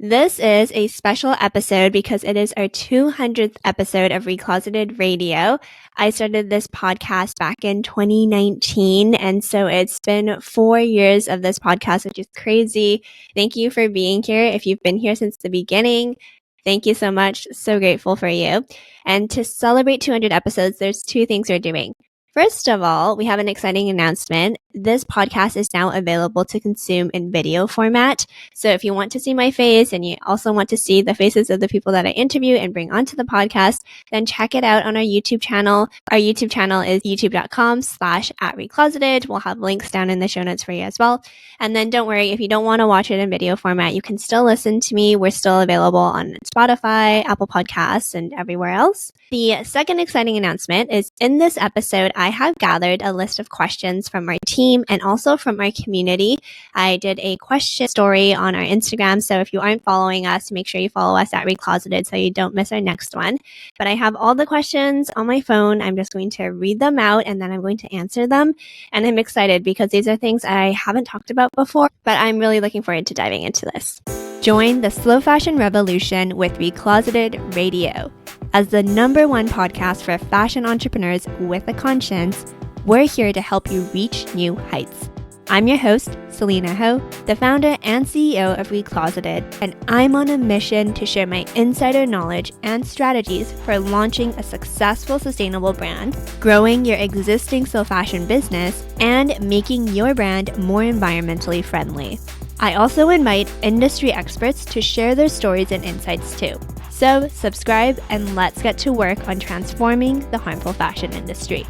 This is a special episode because it is our 200th episode of Recloseted Radio. I started this podcast back in 2019, and so it's been 4 years of this podcast, which is crazy. Thank you for being here. If you've been here since the beginning, thank you so much. So grateful for you. And to celebrate 200 episodes, there's two things we're doing. First of all, we have an exciting announcement. This podcast is now available to consume in video format. So if you want to see my face and you also want to see the faces of the people that I interview and bring onto the podcast, then check it out on our YouTube channel. Our YouTube channel is youtube.com/@recloseted. We'll have links down in the show notes for you as well. And then don't worry, if you don't want to watch it in video format, you can still listen to me. We're still available on Spotify, Apple Podcasts, and everywhere else. The second exciting announcement is in this episode, I have gathered a list of questions from our team and also from our community. I did a question story on our Instagram, so if you aren't following us, make sure you follow us at Recloseted so you don't miss our next one. But I have all the questions on my phone. I'm just going to read them out and then I'm going to answer them. And I'm excited because these are things I haven't talked about before, but I'm really looking forward to diving into this. Join the slow fashion revolution with Recloseted Radio. As the #1 podcast for fashion entrepreneurs with a conscience, we're here to help you reach new heights. I'm your host, Selina Ho, the founder and CEO of Recloseted, and I'm on a mission to share my insider knowledge and strategies for launching a successful, sustainable brand, growing your existing slow fashion business, and making your brand more environmentally friendly. I also invite industry experts to share their stories and insights too. So subscribe and let's get to work on transforming the harmful fashion industry.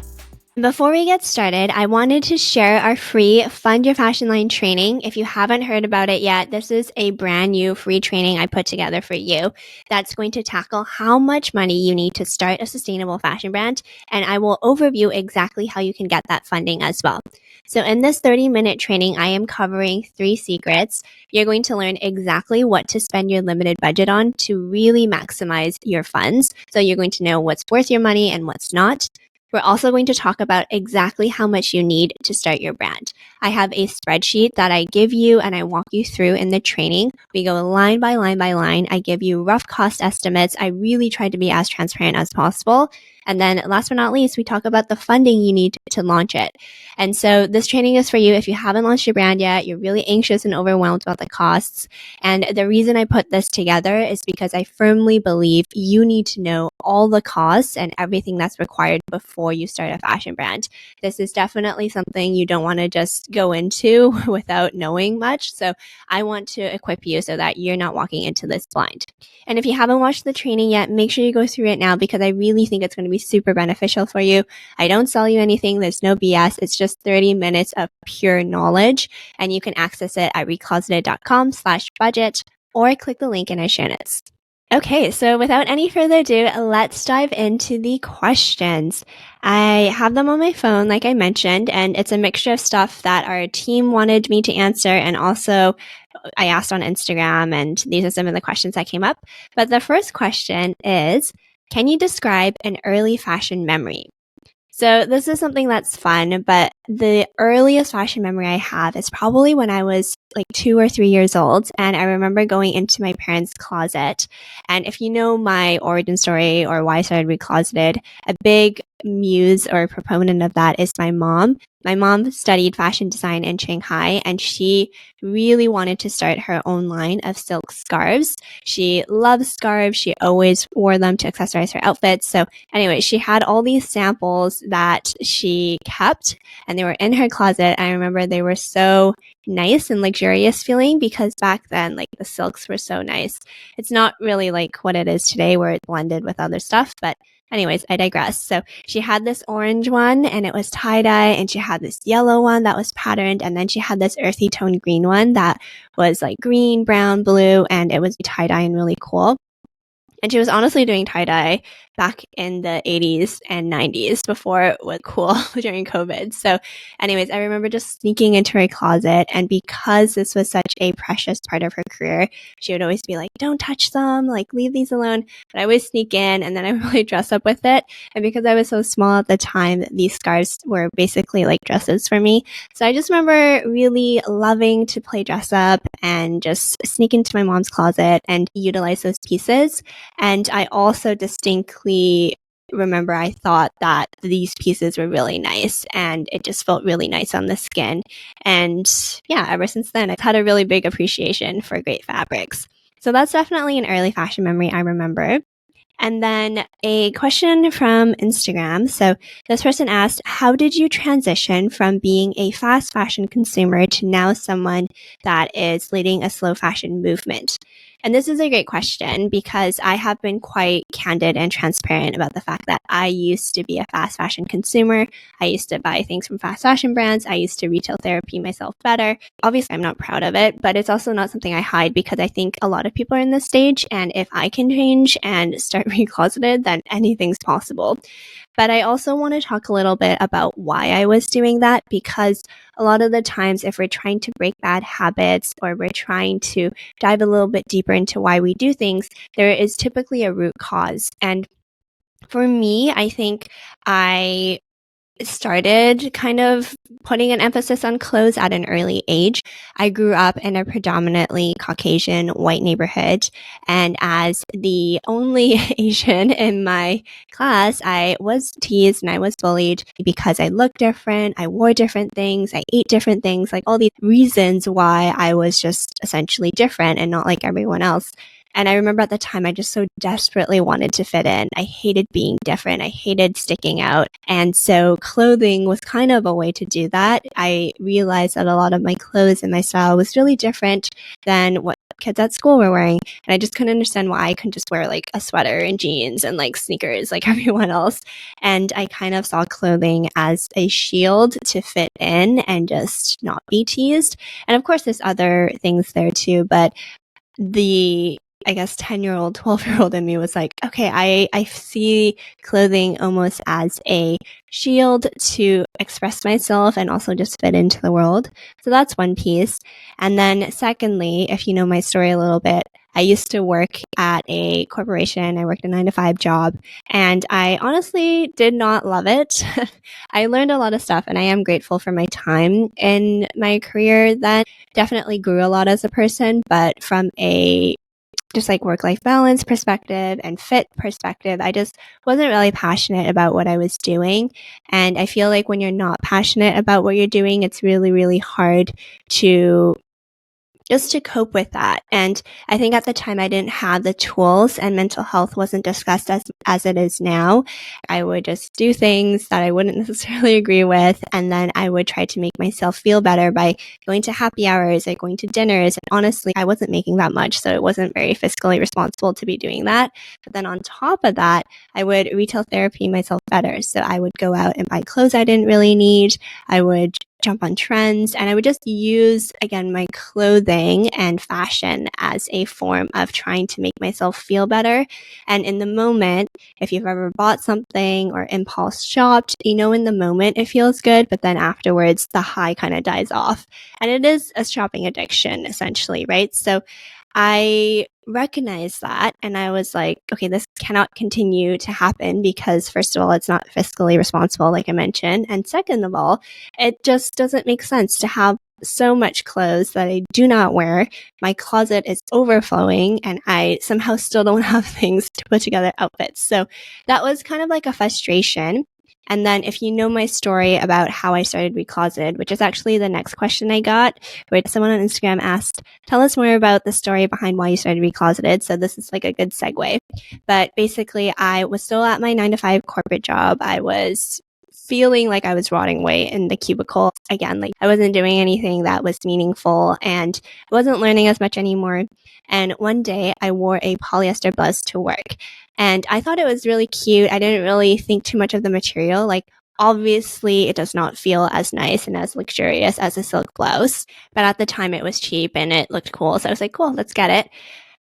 Before we get started, I wanted to share our free Fund Your Fashion Line training. If you haven't heard about it yet, this is a brand new free training I put together for you that's going to tackle how much money you need to start a sustainable fashion brand, and I will overview exactly how you can get that funding as well. So in this 30-minute training, I am covering 3 secrets. You're going to learn exactly what to spend your limited budget on to really maximize your funds. So you're going to know what's worth your money and what's not. We're also going to talk about exactly how much you need to start your brand. I have a spreadsheet that I give you and I walk you through in the training. We go line by line by line. I give you rough cost estimates. I really try to be as transparent as possible. And then last but not least, we talk about the funding you need to launch it. And so this training is for you if you haven't launched your brand yet, you're really anxious and overwhelmed about the costs. And the reason I put this together is because I firmly believe you need to know all the costs and everything that's required before you start a fashion brand. This is definitely something you don't want to just go into without knowing much. So I want to equip you so that you're not walking into this blind. And if you haven't watched the training yet, make sure you go through it now because I really think it's going to be super beneficial for you. I don't sell you anything. There's no BS. It's just 30 minutes of pure knowledge, and you can access it at recloseted.com/budget or click the link in our show notes. Okay, so without any further ado, let's dive into the questions. I have them on my phone, like I mentioned, and it's a mixture of stuff that our team wanted me to answer, and also I asked on Instagram, and these are some of the questions that came up. But the first question is, can you describe an early fashion memory? So this is something that's fun, but the earliest fashion memory I have is probably when I was like 2 or 3 years old. And I remember going into my parents' closet. And if you know my origin story or why I started Recloseted, a big muse or proponent of that is my mom. My mom studied fashion design in Shanghai, and she really wanted to start her own line of silk scarves. She loves scarves. She always wore them to accessorize her outfits. So anyway, she had all these samples that she kept, and they were in her closet. I remember they were so nice and luxurious feeling because back then, like, the silks were so nice. It's not really like what it is today where it's blended with other stuff, but anyways, I digress. So she had this orange one and it was tie-dye, and she had this yellow one that was patterned, and then she had this earthy tone green one that was like green, brown, blue, and it was tie-dye and really cool. And she was honestly doing tie-dye back in the 80s and 90s before it was cool during COVID. So anyways, I remember just sneaking into her closet. And because this was such a precious part of her career, she would always be like, don't touch them, like leave these alone. But I would sneak in and then I would really dress up with it. And because I was so small at the time, these scarves were basically like dresses for me. So I just remember really loving to play dress up and just sneak into my mom's closet and utilize those pieces. And I also distinctly remember I thought that these pieces were really nice and it just felt really nice on the skin. And yeah, ever since then, I've had a really big appreciation for great fabrics. So that's definitely an early fashion memory I remember. And then a question from Instagram. So this person asked, how did you transition from being a fast fashion consumer to now someone that is leading a slow fashion movement? And this is a great question because I have been quite candid and transparent about the fact that I used to be a fast fashion consumer. I used to buy things from fast fashion brands. I used to retail therapy myself better. Obviously, I'm not proud of it, but it's also not something I hide because I think a lot of people are in this stage. And if I can change and start recloseted, then anything's possible. But I also want to talk a little bit about why I was doing that because a lot of the times if we're trying to break bad habits or we're trying to dive a little bit deeper into why we do things, there is typically a root cause. And for me, I think I started kind of putting an emphasis on clothes at an early age. I grew up in a predominantly Caucasian white neighborhood, and as the only Asian in my class, I was teased and I was bullied because I looked different, I wore different things, I ate different things, like all these reasons why I was just essentially different and not like everyone else. And I remember at the time, I just so desperately wanted to fit in. I hated being different. I hated sticking out. And so clothing was kind of a way to do that. I realized that a lot of my clothes and my style was really different than what kids at school were wearing. And I just couldn't understand why I couldn't just wear like a sweater and jeans and like sneakers like everyone else. And I kind of saw clothing as a shield to fit in and just not be teased. And of course, there's other things there too, but the I guess 10-year-old, 12-year-old in me was like, okay, I see clothing almost as a shield to express myself and also just fit into the world. So that's one piece. And then secondly, if you know my story a little bit, I used to work at a corporation. I worked a 9-to-5 job and I honestly did not love it. I learned a lot of stuff and I am grateful for my time in my career that definitely grew a lot as a person, but from a just like work-life balance perspective and fit perspective, I just wasn't really passionate about what I was doing. And I feel like when you're not passionate about what you're doing, it's really, really hard to just to cope with that. And I think at the time I didn't have the tools and mental health wasn't discussed as it is now. I would just do things that I wouldn't necessarily agree with. And then I would try to make myself feel better by going to happy hours, like going to dinners. And honestly, I wasn't making that much. So it wasn't very fiscally responsible to be doing that. But then on top of that, I would retail therapy myself better. So I would go out and buy clothes I didn't really need. I would jump on trends and I would just use, again, my clothing and fashion as a form of trying to make myself feel better. And in the moment, if you've ever bought something or impulse shopped, you know, in the moment it feels good, but then afterwards the high kind of dies off. And it is a shopping addiction, essentially, right? So I recognized that and I was like, okay, this cannot continue to happen because first of all, it's not fiscally responsible, like I mentioned. And second of all, it just doesn't make sense to have so much clothes that I do not wear. My closet is overflowing and I somehow still don't have things to put together outfits. So that was kind of like a frustration. And then if you know my story about how I started Recloseted, which is actually the next question I got, where someone on Instagram asked, tell us more about the story behind why you started Recloseted. So this is like a good segue. But basically, I was still at my 9-to-5 corporate job. I was feeling like I was rotting away in the cubicle. Again, like I wasn't doing anything that was meaningful and I wasn't learning as much anymore. And one day I wore a polyester blouse to work. And I thought it was really cute. I didn't really think too much of the material. Like, obviously, it does not feel as nice and as luxurious as a silk blouse. But at the time, it was cheap and it looked cool. So I was like, cool, let's get it.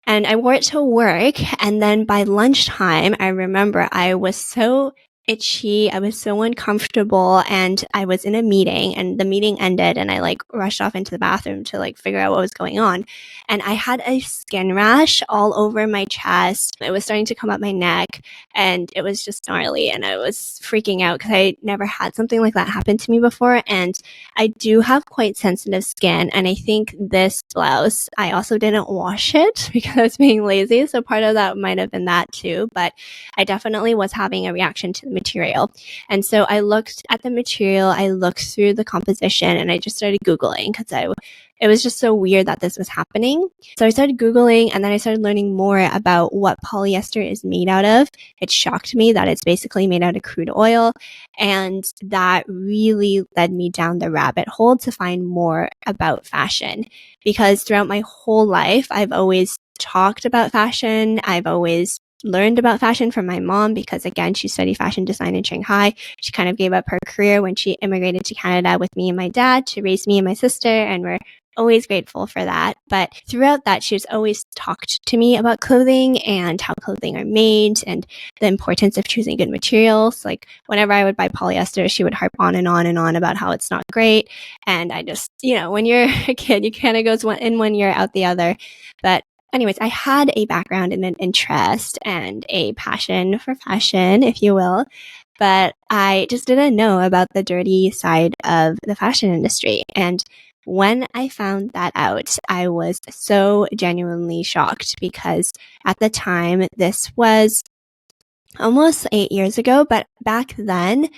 And I wore it to work. And then by lunchtime, I remember I was so itchy. I was so uncomfortable, and I was in a meeting, and the meeting ended, and I like rushed off into the bathroom to like figure out what was going on. And I had a skin rash all over my chest. It was starting to come up my neck, and it was just gnarly, and I was freaking out because I never had something like that happen to me before. And I do have quite sensitive skin, and I think this blouse, I also didn't wash it because I was being lazy. So part of that might have been that too, but I definitely was having a reaction to the material. And so I looked at the material, I looked through the composition, and I just started Googling because it was just so weird that this was happening. So I started Googling, and then I started learning more about what polyester is made out of. It shocked me that it's basically made out of crude oil. And that really led me down the rabbit hole to find more about fashion. Because throughout my whole life, I've always talked about fashion. I've always learned about fashion from my mom because, again, she studied fashion design in Shanghai. She kind of gave up her career when she immigrated to Canada with me and my dad to raise me and my sister, and we're always grateful for that. But throughout that, she's always talked to me about clothing and how clothing are made and the importance of choosing good materials. Like whenever I would buy polyester, she would harp on and on and on about how it's not great. And I just, when you're a kid, you kind of goes in one ear, out the other. But anyways, I had a background in an interest and a passion for fashion, if you will, but I just didn't know about the dirty side of the fashion industry. And when I found that out, I was so genuinely shocked because at the time, this was almost 8 years ago, but back then,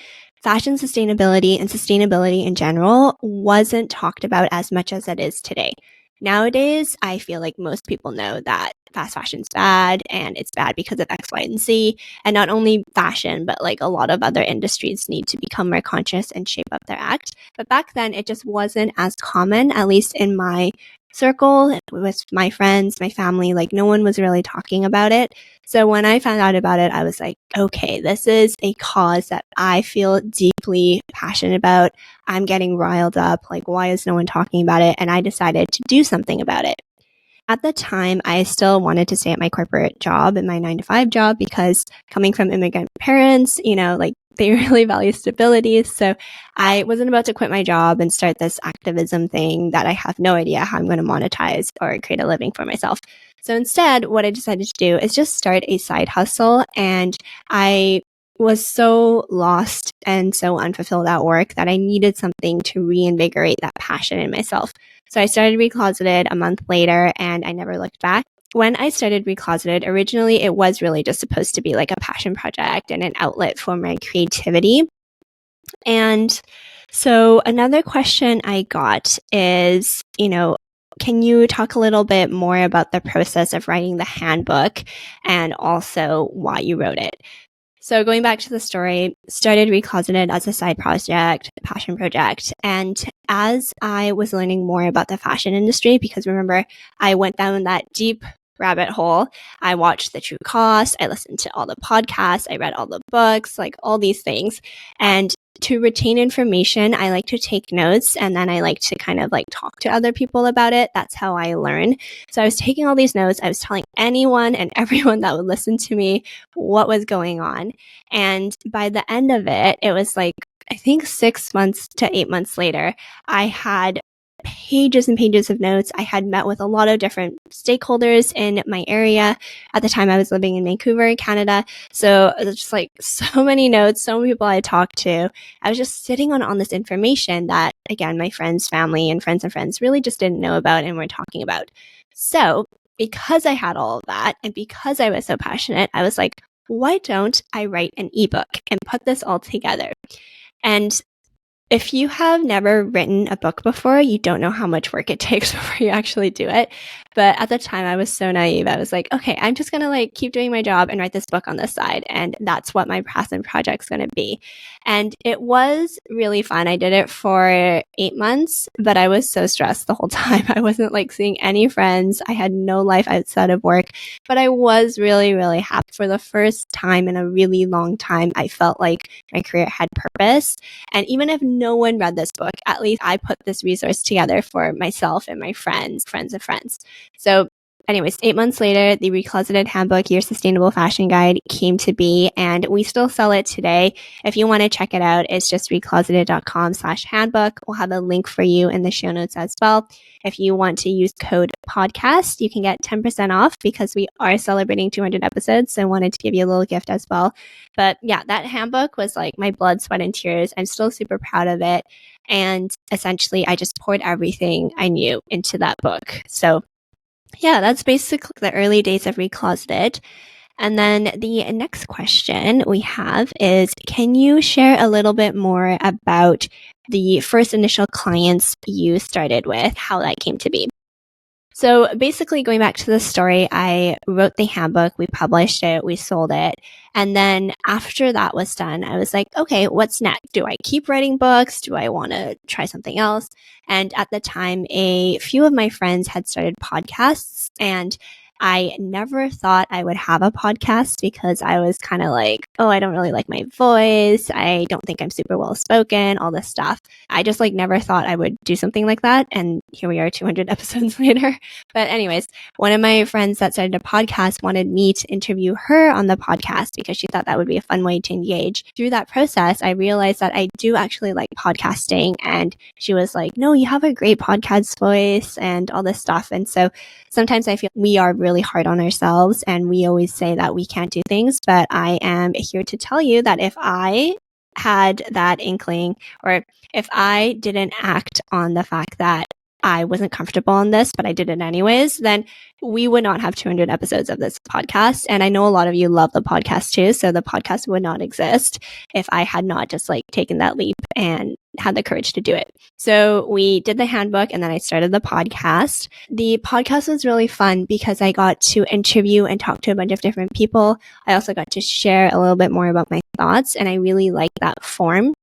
fashion sustainability and sustainability in general wasn't talked about as much as it is today. Nowadays, I feel like most people know that fast fashion's bad, and it's bad because of X, Y, and Z. And not only fashion, but like a lot of other industries need to become more conscious and shape up their act. But back then, it just wasn't as common, at least in my circle, with my friends, my family. Like no one was really talking about it. So when I found out about it, I was like, okay, this is a cause that I feel deeply passionate about. I'm getting riled up. Like, why is no one talking about it? And I decided to do something about it. At the time, I still wanted to stay at my corporate job and my 9-to-5 job because coming from immigrant parents, like they really value stability. So I wasn't about to quit my job and start this activism thing that I have no idea how I'm going to monetize or create a living for myself. So instead, what I decided to do is just start a side hustle. And I was so lost and so unfulfilled at work that I needed something to reinvigorate that passion in myself. So I started Recloseted a month later, and I never looked back. When I started Recloseted, originally it was really just supposed to be like a passion project and an outlet for my creativity. And so another question I got is, can you talk a little bit more about the process of writing the handbook and also why you wrote it? So going back to the story, started Recloseted as a side project, passion project. And as I was learning more about the fashion industry, because remember, I went down that deep rabbit hole. I watched The True Cost. I listened to all the podcasts. I read all the books, like all these things. And to retain information, I like to take notes, and then I like to kind of like talk to other people about it. That's how I learn. So I was taking all these notes. I was telling anyone and everyone that would listen to me what was going on. And by the end of it, it was like, I think 6 months to 8 months later, I had pages and pages of notes. I had met with a lot of different stakeholders in my area. At the time, I was living in Vancouver, Canada. So it was just like so many notes, so many people I talked to. I was just sitting on this information that, again, my friends, family, and friends really just didn't know about and were talking about. So because I had all of that, and because I was so passionate, I was like, why don't I write an ebook and put this all together? And if you have never written a book before, you don't know how much work it takes before you actually do it. But at the time, I was so naive. I was like, okay, I'm just going to like keep doing my job and write this book on the side. And that's what my passion project's going to be. And it was really fun. I did it for 8 months, but I was so stressed the whole time. I wasn't like seeing any friends. I had no life outside of work, but I was really, really happy. For the first time in a really long time, I felt like my career had purpose. And even if no one read this book, at least I put this resource together for myself and my friends of friends. So anyways, 8 months later, the Recloseted Handbook, Your Sustainable Fashion Guide came to be, and we still sell it today. If you want to check it out, it's just recloseted.com/handbook. We'll have a link for you in the show notes as well. If you want to use code podcast, you can get 10% off because we are celebrating 200 episodes. So I wanted to give you a little gift as well. But yeah, that handbook was like my blood, sweat, and tears. I'm still super proud of it. And essentially, I just poured everything I knew into that book. So yeah, that's basically the early days of Recloseted. And then the next question we have is, can you share a little bit more about the first initial clients you started with, how that came to be? So basically, going back to the story, I wrote the handbook, we published it, we sold it. And then after that was done, I was like, okay, what's next? Do I keep writing books? Do I want to try something else? And at the time, a few of my friends had started podcasts, and I never thought I would have a podcast because I was kind of like, oh, I don't really like my voice. I don't think I'm super well spoken, all this stuff. I just like never thought I would do something like that. And here we are 200 episodes later. But anyways, one of my friends that started a podcast wanted me to interview her on the podcast because she thought that would be a fun way to engage. Through that process, I realized that I do actually like podcasting. And she was like, no, you have a great podcast voice and all this stuff. And so sometimes I feel we are really hard on ourselves and we always say that we can't do things. But I am here to tell you that if I had that inkling, or if I didn't act on the fact that I wasn't comfortable on this, but I did it anyways, then we would not have 200 episodes of this podcast. And I know a lot of you love the podcast too. So the podcast would not exist if I had not just like taken that leap and had the courage to do it. So we did the handbook and then I started the podcast. The podcast was really fun because I got to interview and talk to a bunch of different people. I also got to share a little bit more about my thoughts, and I really liked that form.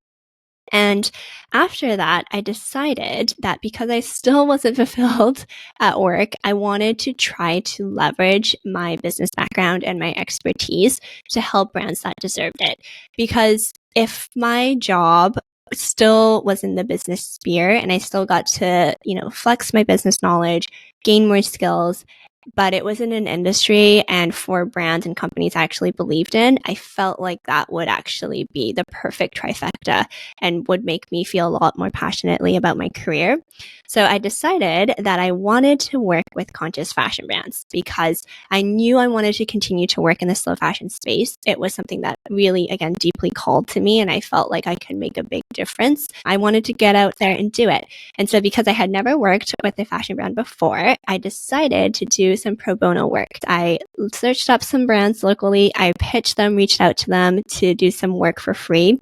And after that, I decided that because I still wasn't fulfilled at work, I wanted to try to leverage my business background and my expertise to help brands that deserved it. Because if my job still was in the business sphere and I still got to, flex my business knowledge, gain more skills, but it was in an industry and for brands and companies I actually believed in, I felt like that would actually be the perfect trifecta and would make me feel a lot more passionately about my career. So I decided that I wanted to work with conscious fashion brands because I knew I wanted to continue to work in the slow fashion space. It was something that really, again, deeply called to me and I felt like I could make a big difference. I wanted to get out there and do it. And so because I had never worked with a fashion brand before, I decided to do some pro bono work. I searched up some brands locally. I pitched them, reached out to them to do some work for free.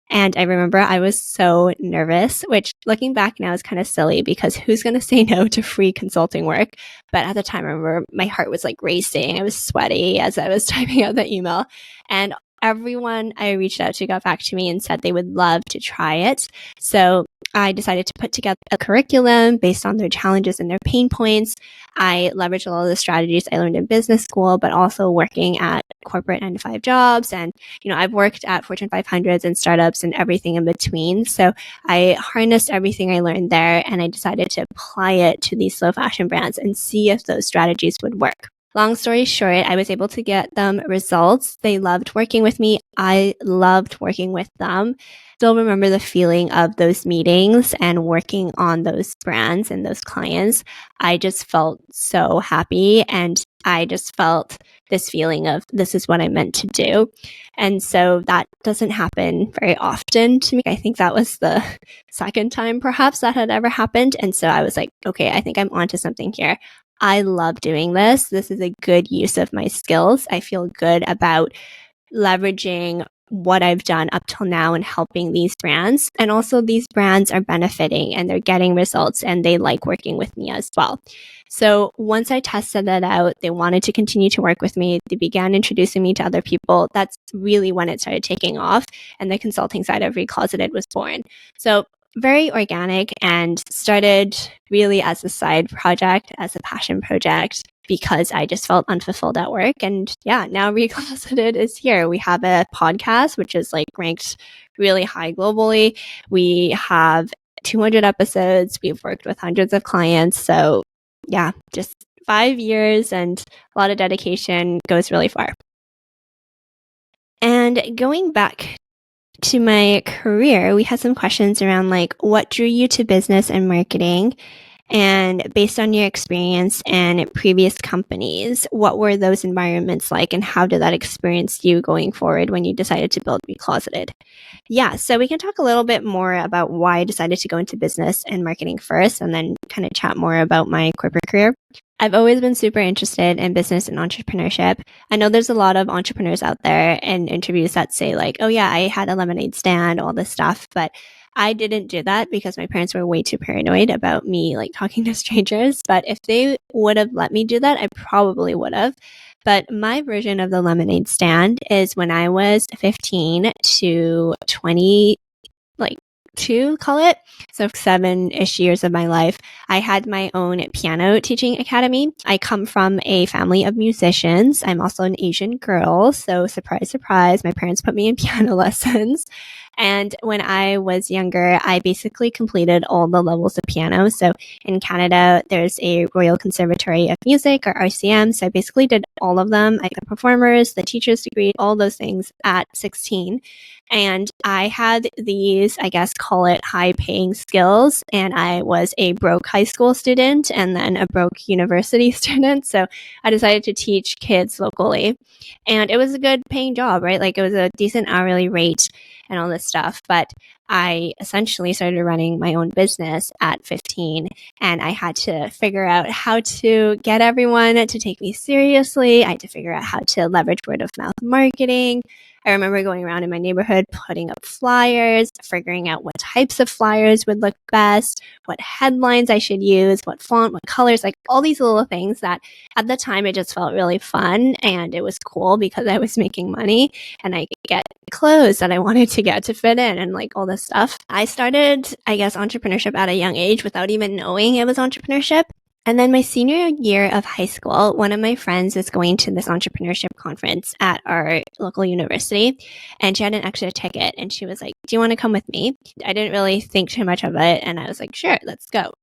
And I remember I was so nervous, which looking back now is kind of silly because who's going to say no to free consulting work? But at the time, I remember my heart was like racing. I was sweaty as I was typing out the email. And everyone I reached out to got back to me and said they would love to try it. So I decided to put together a curriculum based on their challenges and their pain points. I leveraged a lot of the strategies I learned in business school, but also working at corporate 9-to-5 jobs. And, I've worked at Fortune 500s and startups and everything in between. So I harnessed everything I learned there and I decided to apply it to these slow fashion brands and see if those strategies would work. Long story short, I was able to get them results. They loved working with me. I loved working with them. Still remember the feeling of those meetings and working on those brands and those clients. I just felt so happy and I just felt this feeling of this is what I meant to do. And so that doesn't happen very often to me. I think that was the second time perhaps that had ever happened. And so I was like, okay, I think I'm onto something here. I love doing this. This is a good use of my skills. I feel good about leveraging what I've done up till now and helping these brands. And also these brands are benefiting and they're getting results and they like working with me as well. So once I tested that out, they wanted to continue to work with me. They began introducing me to other people. That's really when it started taking off and the consulting side of Recloseted was born. So very organic and started really as a side project, as a passion project, because I just felt unfulfilled at work. And yeah, now Recloseted is here. We have a podcast, which is like ranked really high globally. We have 200 episodes. We've worked with hundreds of clients. So yeah, just 5 years and a lot of dedication goes really far. And going back to my career, we had some questions around like what drew you to business and marketing? And based on your experience and previous companies, what were those environments like and how did that experience you going forward when you decided to build Recloseted? Yeah, so we can talk a little bit more about why I decided to go into business and marketing first and then kind of chat more about my corporate career. I've always been super interested in business and entrepreneurship. I know there's a lot of entrepreneurs out there and interviews that say like, oh yeah, I had a lemonade stand, all this stuff, but I didn't do that because my parents were way too paranoid about me like talking to strangers. But if they would have let me do that, I probably would have. But my version of the lemonade stand is when I was 15 to 20, like two, call it. So 7-ish years of my life, I had my own piano teaching academy. I come from a family of musicians. I'm also an Asian girl. So surprise, surprise, my parents put me in piano lessons. And when I was younger, I basically completed all the levels of piano. So in Canada, there's a Royal Conservatory of Music or RCM. So I basically did all of them. I got the performers, the teacher's degree, all those things at 16. And I had these, I guess, call it high paying skills. And I was a broke high school student and then a broke university student. So I decided to teach kids locally. And it was a good paying job, right? Like it was a decent hourly rate and all this stuff. But I essentially started running my own business at 15 and I had to figure out how to get everyone to take me seriously. I had to figure out how to leverage word of mouth marketing. I remember going around in my neighborhood, putting up flyers, figuring out what types of flyers would look best, what headlines I should use, what font, what colors, like all these little things that at the time it just felt really fun and it was cool because I was making money and I could get clothes that I wanted to get to fit in and like all this stuff. I started, I guess, entrepreneurship at a young age without even knowing it was entrepreneurship. And then my senior year of high school, one of my friends was going to this entrepreneurship conference at our local university and she had an extra ticket and she was like, do you want to come with me? I didn't really think too much of it. And I was like, sure, let's go.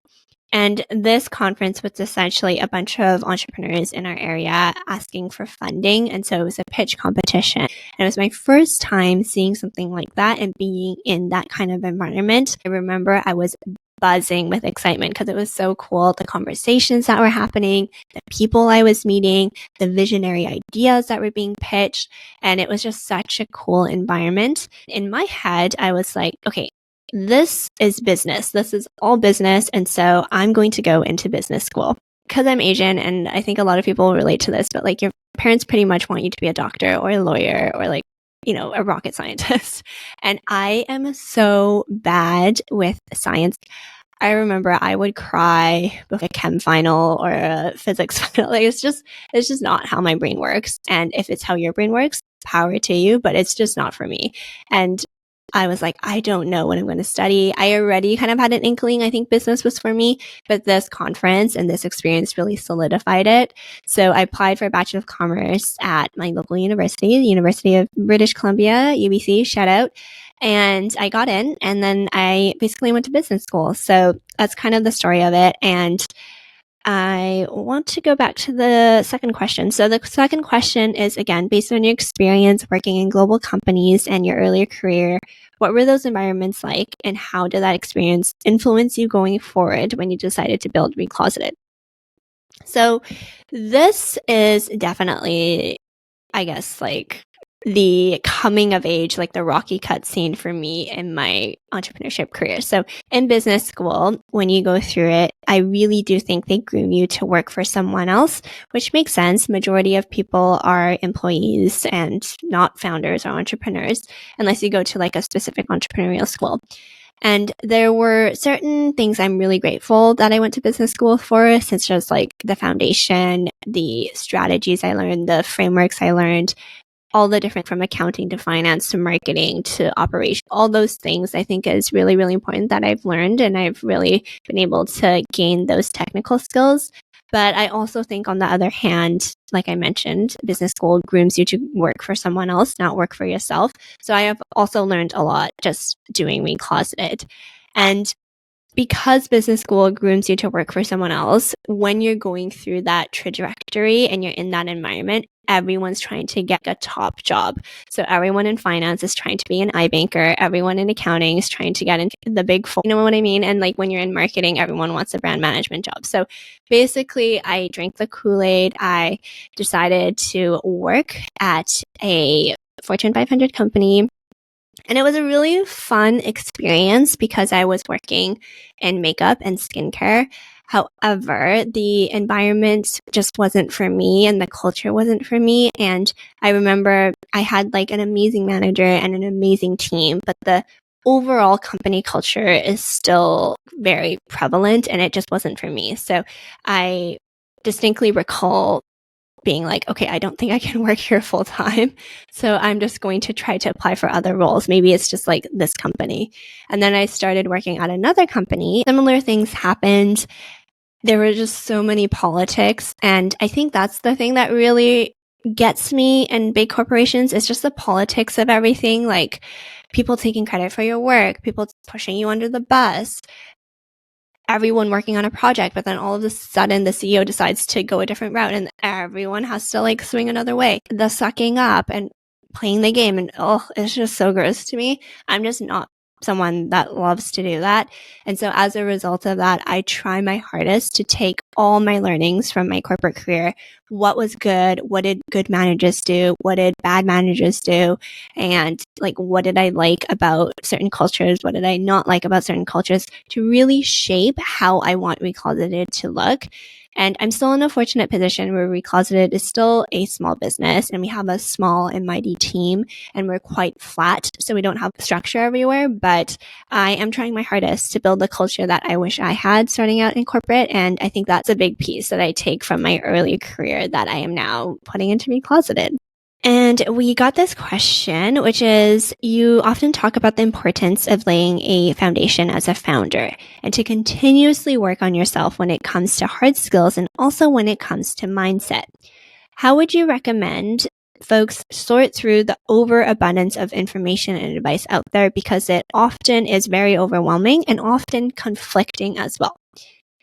And this conference was essentially a bunch of entrepreneurs in our area asking for funding. And so it was a pitch competition. And it was my first time seeing something like that and being in that kind of environment. I remember I was buzzing with excitement because it was so cool. The conversations that were happening, the people I was meeting, the visionary ideas that were being pitched. And it was just such a cool environment. In my head, I was like, okay, this is business. This is all business. And so I'm going to go into business school because I'm Asian. And I think a lot of people relate to this, but like your parents pretty much want you to be a doctor or a lawyer or like, you know, a rocket scientist. And I am so bad with science. I remember I would cry before a chem final or a physics final. Like it's just not how my brain works. And if it's how your brain works, power to you, but it's just not for me. And I was like, I don't know what I'm going to study. I already kind of had an inkling. I think business was for me, but this conference and this experience really solidified it. So I applied for a Bachelor of Commerce at my local university, the University of British Columbia, UBC, shout out. And I got in and then I basically went to business school. So that's kind of the story of it. And I want to go back to the second question. So the second question is, again, based on your experience working in global companies and your earlier career, what were those environments like and how did that experience influence you going forward when you decided to build Recloseted? So this is definitely, I guess, like the coming of age, like the Rocky cut scene for me in my entrepreneurship career. So in business school, when you go through it, I really do think they groom you to work for someone else, which makes sense. Majority of people are employees and not founders or entrepreneurs, unless you go to like a specific entrepreneurial school. And there were certain things I'm really grateful that I went to business school for, such as like the foundation, the strategies I learned, the frameworks I learned, all the different from accounting to finance to marketing to operation, all those things I think is really, really important that I've learned and I've really been able to gain those technical skills. But I also think on the other hand, like I mentioned, business school grooms you to work for someone else, not work for yourself. So I have also learned a lot just doing Recloseted. And because business school grooms you to work for someone else, when you're going through that trajectory and you're in that environment, everyone's trying to get a top job. So everyone in finance is trying to be an iBanker. Everyone in accounting is trying to get into the big four. You know what I mean? And like when you're in marketing, everyone wants a brand management job. So basically, I drank the Kool-Aid. I decided to work at a Fortune 500 company. And it was a really fun experience because I was working in makeup and skincare. However, the environment just wasn't for me and the culture wasn't for me. And I remember I had like an amazing manager and an amazing team, but the overall company culture is still very prevalent and it just wasn't for me. So I distinctly recall being like, okay, I don't think I can work here full time. So I'm just going to try to apply for other roles. Maybe it's just like this company. And then I started working at another company. Similar things happened. There were just so many politics. And I think that's the thing that really gets me in big corporations. It's just the politics of everything. Like people taking credit for your work, people pushing you under the bus, everyone working on a project, but then all of a sudden the CEO decides to go a different route and everyone has to like swing another way. The sucking up and playing the game and it's just so gross to me. I'm just not someone that loves to do that. And so as a result of that, I try my hardest to take all my learnings from my corporate career. What was good? What did good managers do? What did bad managers do? And like, what did I like about certain cultures? What did I not like about certain cultures to really shape how I want Recloseted to look? And I'm still in a fortunate position where Recloseted is still a small business and we have a small and mighty team and we're quite flat. So we don't have structure everywhere, but I am trying my hardest to build the culture that I wish I had starting out in corporate. And I think that's a big piece that I take from my early career that I am now putting into Recloseted. And we got this question, which is, you often talk about the importance of laying a foundation as a founder and to continuously work on yourself when it comes to hard skills and also when it comes to mindset. How would you recommend folks sort through the overabundance of information and advice out there, because it often is very overwhelming and often conflicting as well?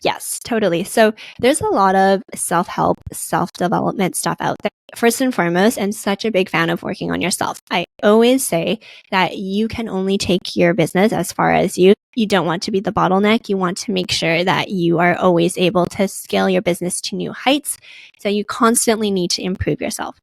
Yes, totally. So there's a lot of self-help, self-development stuff out there. First and foremost, I'm such a big fan of working on yourself. I always say that you can only take your business as far as you don't want to be the bottleneck. You want to make sure that you are always able to scale your business to new heights. So you constantly need to improve yourself.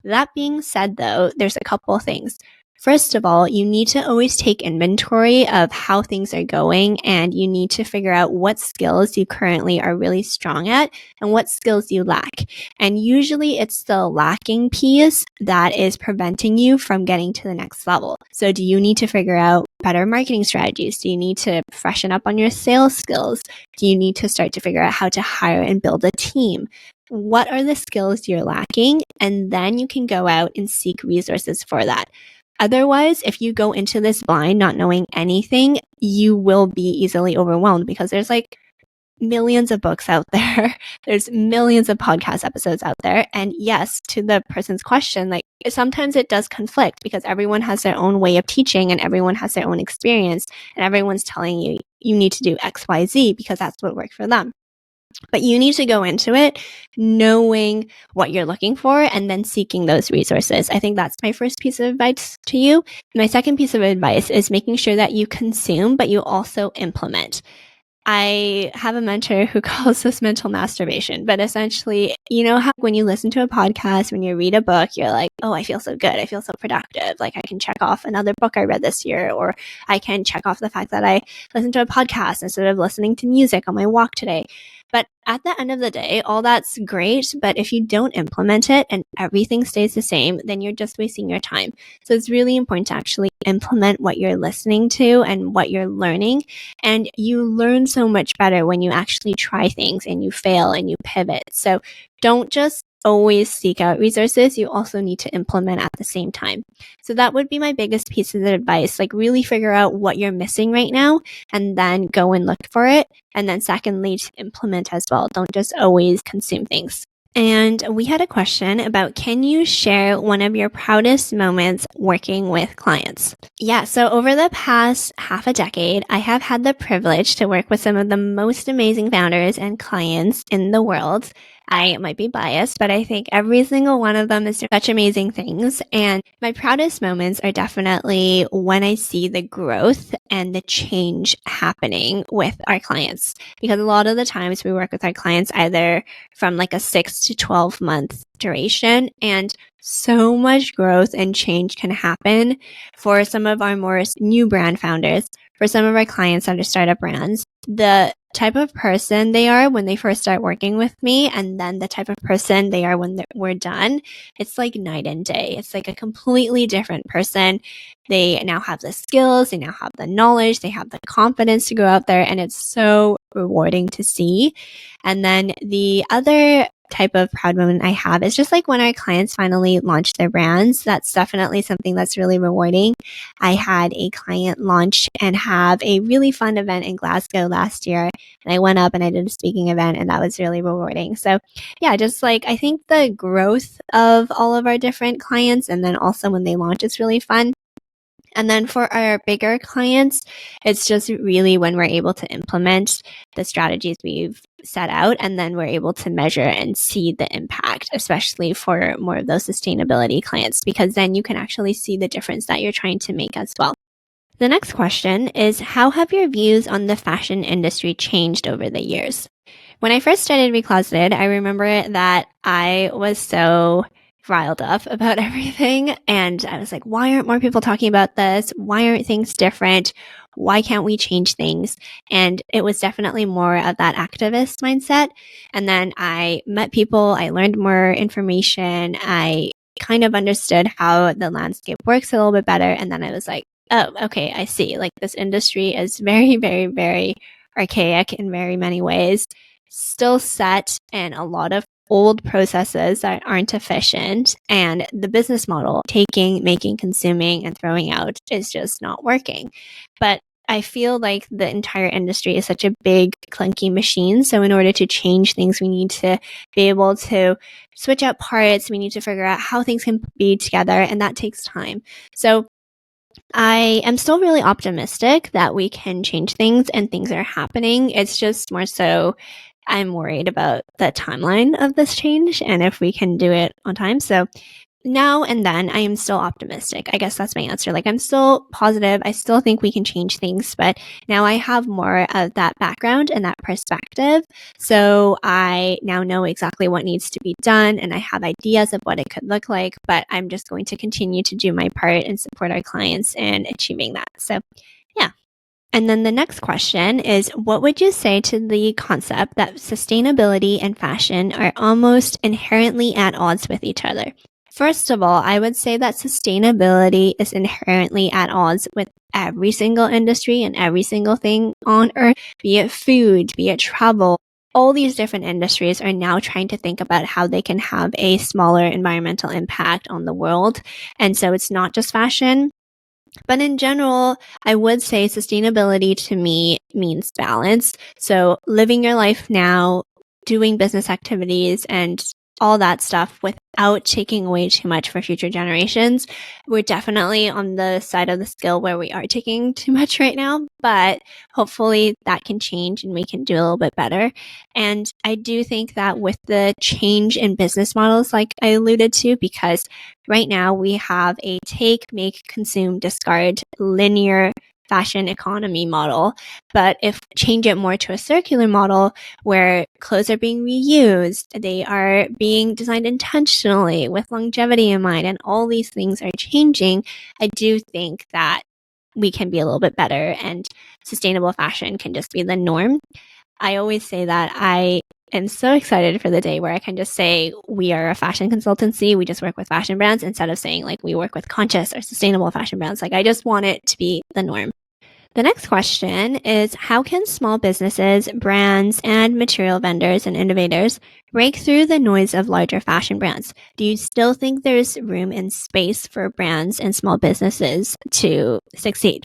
That being said, though, there's a couple of things. First of all, you need to always take inventory of how things are going, and you need to figure out what skills you currently are really strong at and what skills you lack. And usually it's the lacking piece that is preventing you from getting to the next level. So do you need to figure out better marketing strategies? Do you need to freshen up on your sales skills? Do you need to start to figure out how to hire and build a team? What are the skills you're lacking? And then you can go out and seek resources for that. Otherwise, if you go into this blind, not knowing anything, you will be easily overwhelmed because there's like millions of books out there. There's millions of podcast episodes out there. And yes, to the person's question, like sometimes it does conflict because everyone has their own way of teaching and everyone has their own experience and everyone's telling you, you need to do X, Y, Z because that's what worked for them. But you need to go into it knowing what you're looking for and then seeking those resources. I think that's my first piece of advice to you. My second piece of advice is making sure that you consume, but you also implement. I have a mentor who calls this mental masturbation, but essentially, you know how when you listen to a podcast, when you read a book, you're like, oh, I feel so good. I feel so productive. Like I can check off another book I read this year, or I can check off the fact that I listened to a podcast instead of listening to music on my walk today. But at the end of the day, all that's great. But if you don't implement it and everything stays the same, then you're just wasting your time. So it's really important to actually implement what you're listening to and what you're learning. And you learn so much better when you actually try things and you fail and you pivot. So don't just always seek out resources. You also need to implement at the same time. So that would be my biggest piece of advice. Like really figure out what you're missing right now and then go and look for it. And then secondly, to implement as well. Don't just always consume things. And we had a question about, can you share one of your proudest moments working with clients? Yeah, so over the past half a decade, I have had the privilege to work with some of the most amazing founders and clients in the world. I might be biased, but I think every single one of them is doing such amazing things. And my proudest moments are definitely when I see the growth and the change happening with our clients. Because a lot of the times we work with our clients either from like a 6 to 12 month duration, and so much growth and change can happen for some of our more new brand founders, for some of our clients that are startup brands. The type of person they are when they first start working with me, and then the type of person they are when we're done, it's like night and day. It's like a completely different person. They now have the skills, they now have the knowledge, they have the confidence to go out there, and it's so rewarding to see. And then the other type of proud moment I have is just like when our clients finally launch their brands. That's definitely something that's really rewarding. I had a client launch and have a really fun event in Glasgow last year, and I went up and I did a speaking event, and that was really rewarding. So yeah, just like I think the growth of all of our different clients, and then also when they launch, it's really fun. And then for our bigger clients, it's just really when we're able to implement the strategies we've set out, and then we're able to measure and see the impact, especially for more of those sustainability clients, because then you can actually see the difference that you're trying to make as well. The next question is, how have your views on the fashion industry changed over the years? When I first started Recloseted, I remember that I was so riled up about everything. And I was like, why aren't more people talking about this? Why aren't things different? Why can't we change things? And it was definitely more of that activist mindset. And then I met people, I learned more information, I kind of understood how the landscape works a little bit better. And then I was like, oh, okay, I see. Like this industry is very, very, very archaic in very many ways, still set in a lot of old processes that aren't efficient, and the business model, taking, making, consuming, and throwing out, is just not working. But I feel like the entire industry is such a big, clunky machine. So in order to change things, we need to be able to switch out parts. We need to figure out how things can be together, and that takes time. So I am still really optimistic that we can change things and things are happening. It's just more so I'm worried about the timeline of this change and if we can do it on time. So now and then I am still optimistic. I guess that's my answer. Like I'm still positive. I still think we can change things, but now I have more of that background and that perspective. So I now know exactly what needs to be done and I have ideas of what it could look like, but I'm just going to continue to do my part and support our clients in achieving that. So yeah. And then the next question is, what would you say to the concept that sustainability and fashion are almost inherently at odds with each other? First of all, I would say that sustainability is inherently at odds with every single industry and every single thing on earth, be it food, be it travel. All these different industries are now trying to think about how they can have a smaller environmental impact on the world. And so it's not just fashion. But in general, I would say sustainability to me means balance. So living your life now, doing business activities and all that stuff without taking away too much for future generations. We're definitely on the side of the scale where we are taking too much right now, but hopefully that can change and we can do a little bit better. And I do think that with the change in business models, like I alluded to, because right now we have a take, make, consume, discard, linear fashion economy model. But if change it more to a circular model where clothes are being reused, they are being designed intentionally with longevity in mind, and all these things are changing, I do think that we can be a little bit better and sustainable fashion can just be the norm. I always say that I am so excited for the day where I can just say we are a fashion consultancy. We just work with fashion brands instead of saying like we work with conscious or sustainable fashion brands. Like I just want it to be the norm. The next question is, how can small businesses, brands, and material vendors and innovators break through the noise of larger fashion brands? Do you still think there's room and space for brands and small businesses to succeed?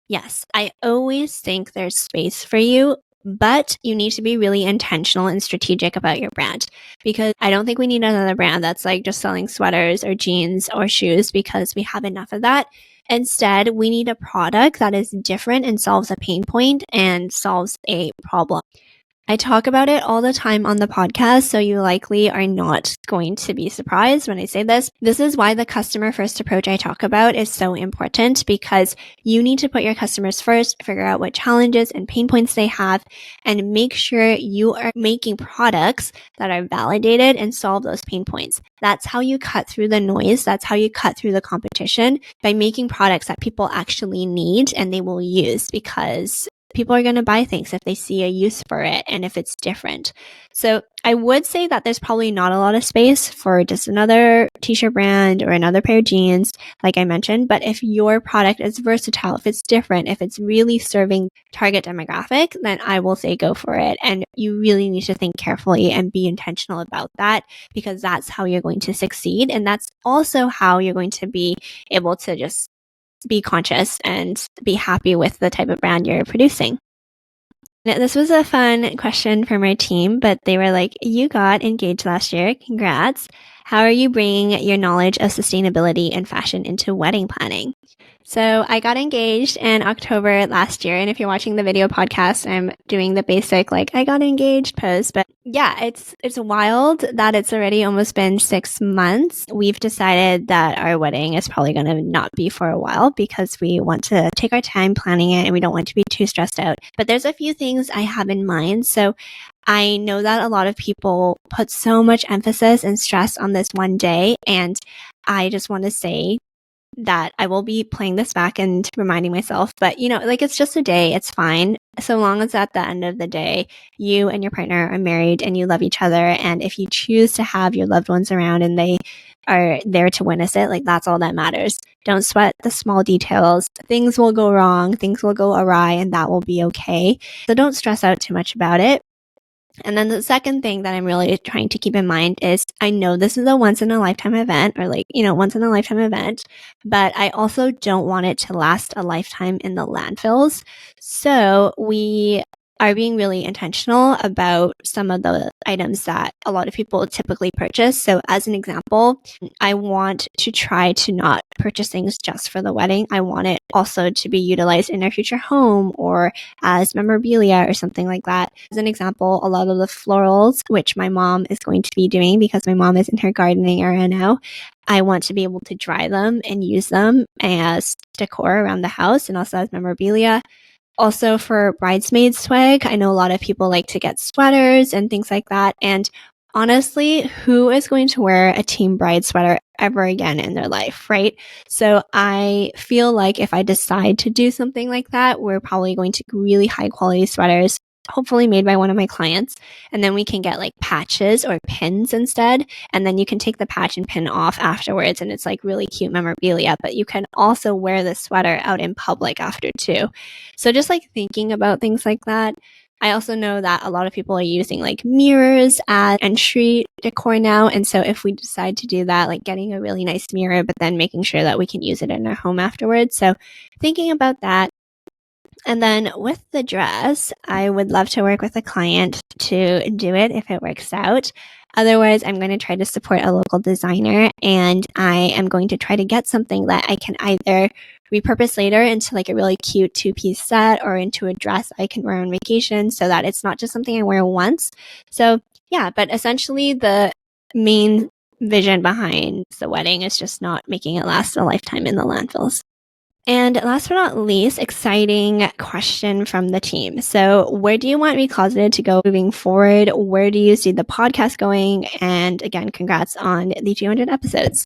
Yes, I always think there's space for you But you need to be really intentional and strategic about your brand, because I don't think we need another brand that's like just selling sweaters or jeans or shoes, because we have enough of that. Instead, we need a product that is different and solves a pain point and solves a problem. I talk about it all the time on the podcast, so you likely are not going to be surprised when I say this. This is why the customer first approach I talk about is so important, because you need to put your customers first, figure out what challenges and pain points they have, and make sure you are making products that are validated and solve those pain points. That's how you cut through the noise. That's how you cut through the competition, by making products that people actually need and they will use, because people are going to buy things if they see a use for it and if it's different. So I would say that there's probably not a lot of space for just another t-shirt brand or another pair of jeans, like I mentioned. But if your product is versatile, if it's different, if it's really serving target demographic, then I will say go for it. And you really need to think carefully and be intentional about that, because that's how you're going to succeed. And that's also how you're going to be able to just be conscious and be happy with the type of brand you're producing. This was a fun question from our team, but they were like, you got engaged last year. Congrats. How are you bringing your knowledge of sustainability and fashion into wedding planning? So I got engaged in October last year. And if you're watching the video podcast, I'm doing the basic, like, I got engaged pose. But yeah, it's wild that it's already almost been 6 months. We've decided that our wedding is probably going to not be for a while, because we want to take our time planning it and we don't want to be too stressed out. But there's a few things I have in mind. So I know that a lot of people put so much emphasis and stress on this one day. And I just want to say that I will be playing this back and reminding myself, but like, it's just a day. It's fine. So long as at the end of the day, you and your partner are married and you love each other. And if you choose to have your loved ones around and they are there to witness it, like, that's all that matters. Don't sweat the small details. Things will go wrong. Things will go awry, and that will be okay. So don't stress out too much about it. And then the second thing that I'm really trying to keep in mind is, I know this is a once in a lifetime event, or once in a lifetime event, but I also don't want it to last a lifetime in the landfills. So we are being really intentional about some of the items that a lot of people typically purchase. So as an example, I want to try to not purchase things just for the wedding. I want it also to be utilized in our future home or as memorabilia or something like that. As an example, a lot of the florals, which my mom is going to be doing because my mom is in her gardening area now, I want to be able to dry them and use them as decor around the house and also as memorabilia. Also for bridesmaids swag, I know a lot of people like to get sweaters and things like that. And honestly, who is going to wear a team bride sweater ever again in their life, right? So I feel like if I decide to do something like that, we're probably going to really high quality sweaters, hopefully made by one of my clients. And then we can get like patches or pins instead. And then you can take the patch and pin off afterwards. And it's like really cute memorabilia, but you can also wear the sweater out in public after too. So just like thinking about things like that. I also know that a lot of people are using like mirrors as entry decor now. And so if we decide to do that, like getting a really nice mirror, but then making sure that we can use it in our home afterwards. So thinking about that. And then with the dress, I would love to work with a client to do it if it works out. Otherwise, I'm going to try to support a local designer, and I am going to try to get something that I can either repurpose later into like a really cute 2-piece set or into a dress I can wear on vacation, so that it's not just something I wear once. So yeah, but essentially the main vision behind the wedding is just not making it last a lifetime in the landfills. And last but not least, exciting question from the team. So where do you want Recloseted to go moving forward? Where do you see the podcast going? And again, congrats on the 200 episodes.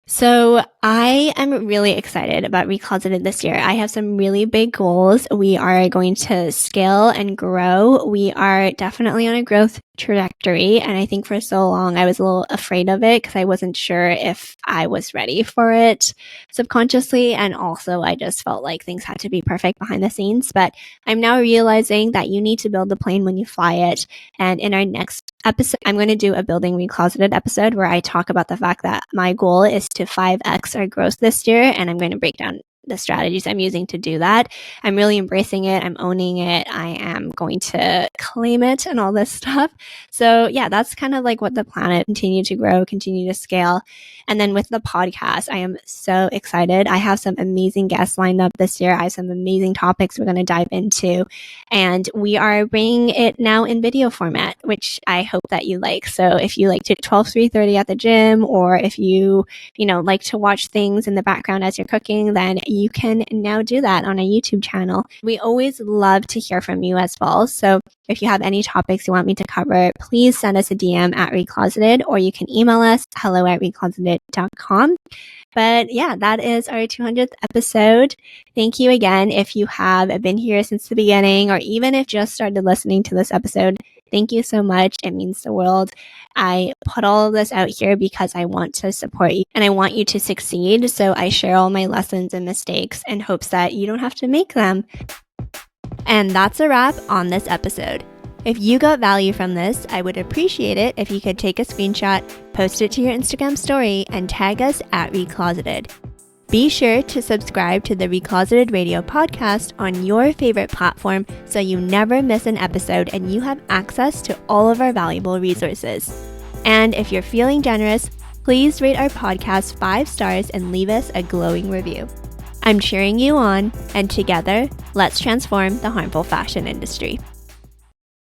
So I am really excited about Recloseted this year. I have some really big goals. We are going to scale and grow. We are definitely on a growth trajectory. And I think for so long I was a little afraid of it because I wasn't sure if I was ready for it subconsciously. And also I just felt like things had to be perfect behind the scenes. But I'm now realizing that you need to build the plane when you fly it. And in our next episode, I'm going to do a Building Recloseted episode where I talk about the fact that my goal is to 5x our growth this year. And I'm going to break down the strategies I'm using to do that. I'm really embracing it. I'm owning it. I am going to claim it and all this stuff. So yeah, that's kind of like what the plan is. Continue to grow, continue to scale. And then with the podcast, I am so excited. I have some amazing guests lined up this year. I have some amazing topics we're going to dive into. And we are bringing it now in video format, which I hope that you like. So if you like to 3:30 at the gym, or if you like to watch things in the background as you're cooking, then you can now do that on a YouTube channel. We always love to hear from you as well. So if you have any topics you want me to cover, please send us a DM at Recloseted, or you can email us hello@recloseted.com. But yeah, that is our 200th episode. Thank you again. If you have been here since the beginning, or even if you just started listening to this episode, thank you so much. It means the world. I put all of this out here because I want to support you and I want you to succeed. So I share all my lessons and mistakes in hopes that you don't have to make them. And that's a wrap on this episode. If you got value from this, I would appreciate it if you could take a screenshot, post it to your Instagram story, and tag us at Recloseted. Be sure to subscribe to the Recloseted Radio podcast on your favorite platform so you never miss an episode and you have access to all of our valuable resources. And if you're feeling generous, please rate our podcast 5 stars and leave us a glowing review. I'm cheering you on, and together, let's transform the harmful fashion industry.